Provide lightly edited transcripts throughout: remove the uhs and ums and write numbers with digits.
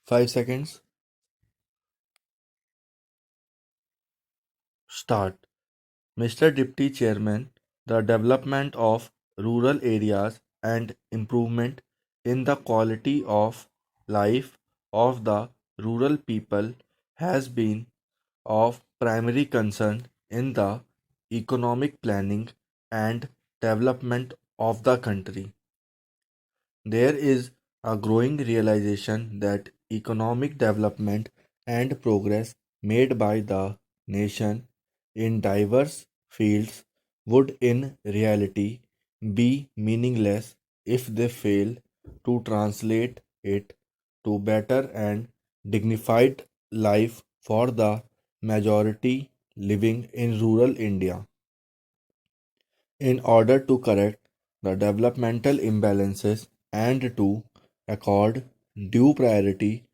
5 seconds. Start. Mr. Deputy Chairman, the development of rural areas and improvement in the quality of life of the rural people has been of primary concern in the economic planning and development of the country. There is a growing realization that economic development and progress made by the nation in diverse fields would in reality be meaningless if they fail to translate it to better and dignified life for the majority living in rural India. In order to correct the developmental imbalances and to accord due priority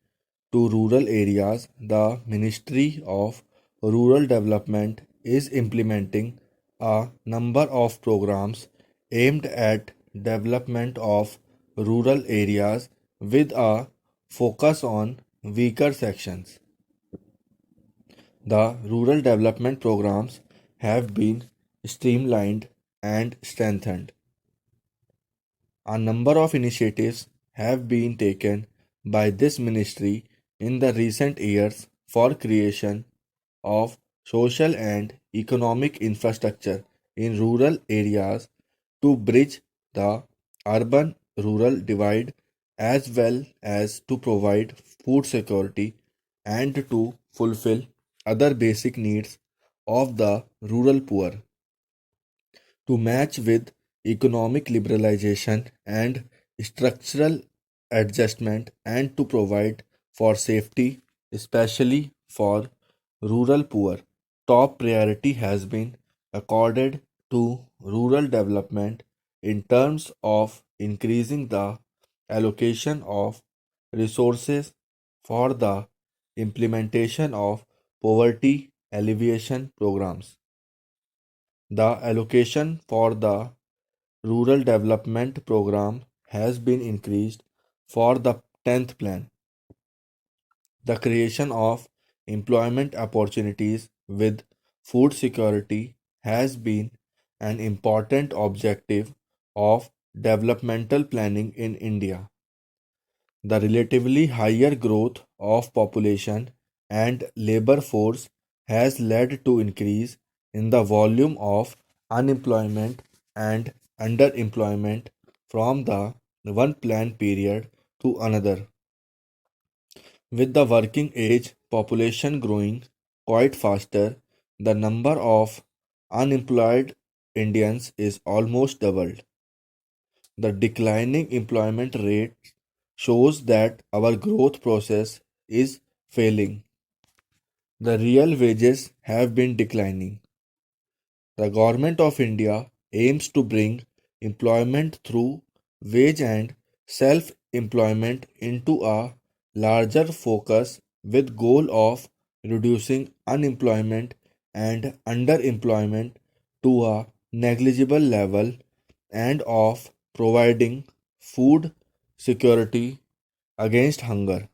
to rural areas, the Ministry of Rural Development is implementing a number of programs aimed at development of rural areas with a focus on weaker sections. The rural development programs have been streamlined and strengthened. A number of initiatives have been taken by this ministry in the recent years for creation of social and economic infrastructure in rural areas to bridge the urban rural divide as well as to provide food security and to fulfill other basic needs of the rural poor. To match with economic liberalization and structural adjustment and to provide for safety, especially for rural poor. Top priority has been accorded to rural development in terms of increasing the allocation of resources for the implementation of poverty alleviation programs. The allocation for the Rural Development Program has been increased for the 10th plan. The creation of employment opportunities with food security has been an important objective of developmental planning in India. The relatively higher growth of population and labor force has led to increase in the volume of unemployment and underemployment from the one plan period to another. With the working age population growing quite faster, the number of unemployed Indians is almost doubled. The declining employment rate shows that our growth process is failing. The real wages have been declining. The Government of India aims to bring employment through wage and self-employment into a larger focus with goal of reducing unemployment and underemployment to a negligible level and of providing food security against hunger.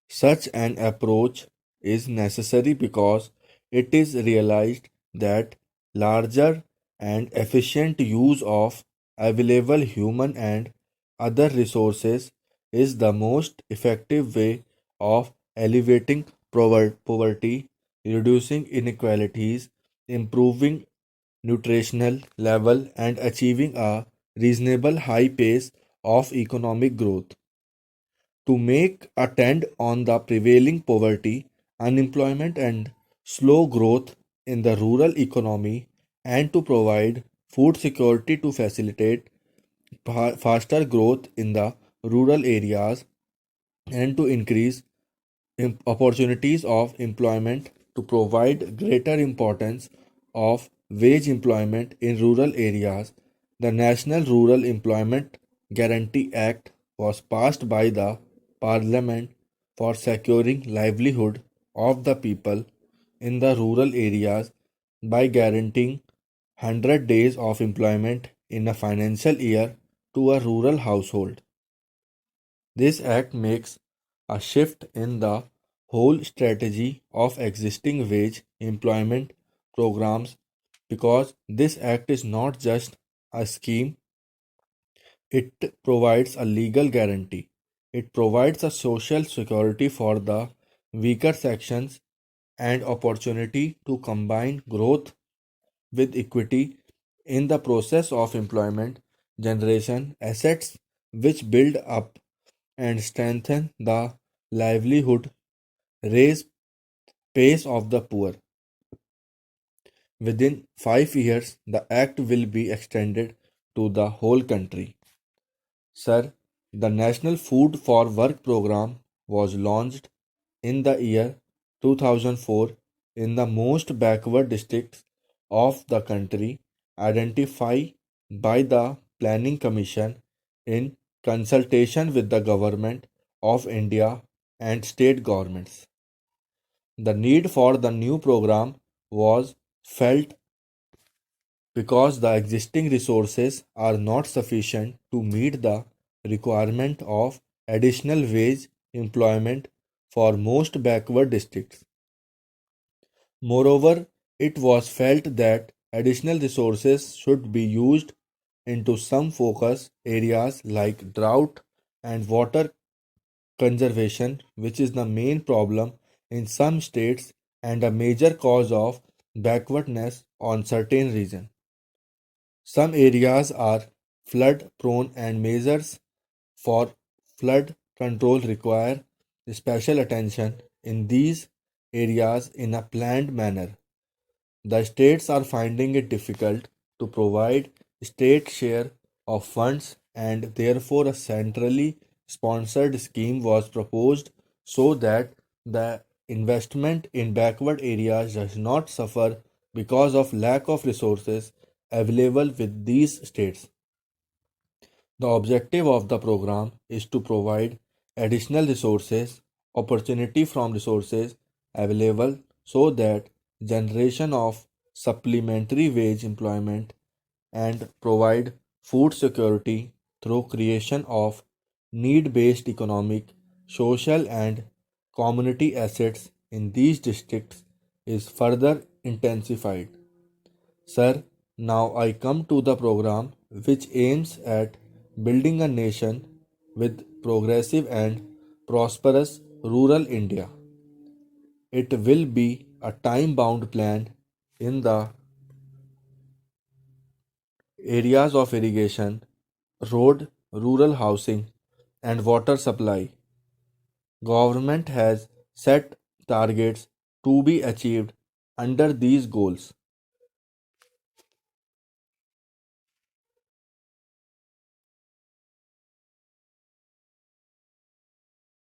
Such an approach is necessary because it is realized that larger and efficient use of available human and other resources is the most effective way of alleviating poverty, reducing inequalities, improving nutritional level, and achieving a reasonable high pace of economic growth. To make a dent on the prevailing poverty, unemployment, and slow growth in the rural economy, and to provide food security to facilitate faster growth in the rural areas, and to increase opportunities of employment to provide greater importance of wage employment in rural areas, the National Rural Employment Guarantee Act was passed by the Parliament for securing livelihood of the people in the rural areas by guaranteeing 100 days of employment in a financial year to a rural household. This act makes a shift in the whole strategy of existing wage employment programs because this act is not just a scheme, it provides a legal guarantee. It provides a social security for the weaker sections and opportunity to combine growth with equity in the process of employment generation assets which build up and strengthen the livelihood raise pace of the poor. Within 5 years, the act will be extended to the whole country. Sir, the National Food for Work program was launched in the year 2004 in the most backward districts of the country identified by the Planning Commission in consultation with the Government of India and state governments. The need for the new program was felt because the existing resources are not sufficient to meet the requirement of additional wage employment for most backward districts. Moreover, it was felt that additional resources should be used into some focus areas like drought and water conservation, which is the main problem in some states and a major cause of backwardness on certain regions. Some areas are flood prone and measures for flood control require special attention in these areas in a planned manner. The states are finding it difficult to provide state share of funds and therefore a centrally sponsored scheme was proposed so that the investment in backward areas does not suffer because of lack of resources available with these states. The objective of the program is to provide additional resources, opportunity from resources available so that generation of supplementary wage employment and provide food security through creation of need-based economic, social and community assets in these districts is further intensified. Sir, now I come to the program which aims at building a nation with progressive and prosperous rural India. It will be a time bound plan in the areas of irrigation, road, rural housing, and water supply. Government has set targets to be achieved under these goals.